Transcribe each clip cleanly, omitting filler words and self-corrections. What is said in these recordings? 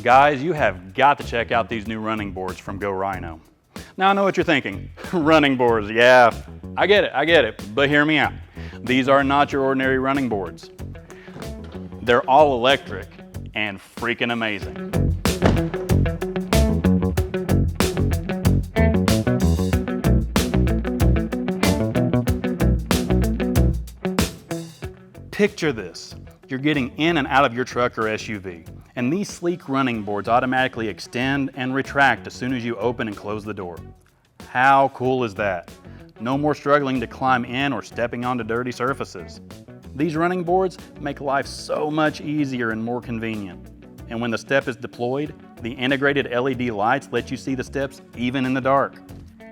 Guys, you have got to check out these new running boards from Rhino. Now I know what you're thinking, running boards, yeah, I get it, but hear me out. These are not your ordinary running boards. They're all electric and freaking amazing. Picture this. You're getting in and out of your truck or SUV, and these sleek running boards automatically extend and retract as soon as you open and close the door. How cool is that? No more struggling to climb in or stepping onto dirty surfaces. These running boards make life so much easier and more convenient. And when the step is deployed, the integrated LED lights let you see the steps even in the dark.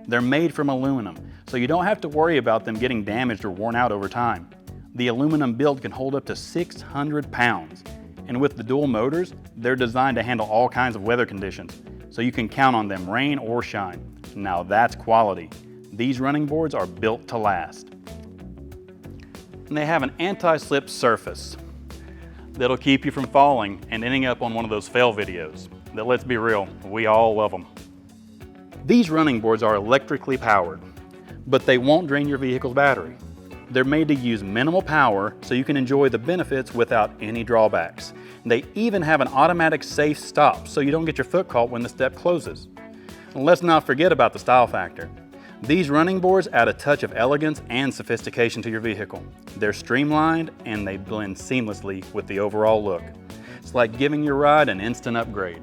They're made from aluminum, so you don't have to worry about them getting damaged or worn out over time. The aluminum build can hold up to 600 pounds. And with the dual motors, they're designed to handle all kinds of weather conditions, so you can count on them rain or shine. Now that's quality. These running boards are built to last. And they have an anti-slip surface that'll keep you from falling and ending up on one of those fail videos. That, let's be real, we all love them. These running boards are electrically powered, but they won't drain your vehicle's battery. They're made to use minimal power so you can enjoy the benefits without any drawbacks. They even have an automatic safe stop so you don't get your foot caught when the step closes. And let's not forget about the style factor. These running boards add a touch of elegance and sophistication to your vehicle. They're streamlined and they blend seamlessly with the overall look. It's like giving your ride an instant upgrade.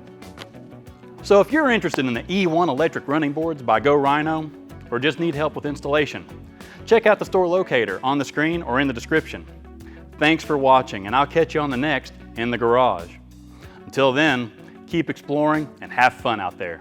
So if you're interested in the E1 electric running boards by Rhino, or just need help with installation, check out the store locator on the screen or in the description. Thanks for watching, and I'll catch you on the next In the Garage. Until then, keep exploring and have fun out there.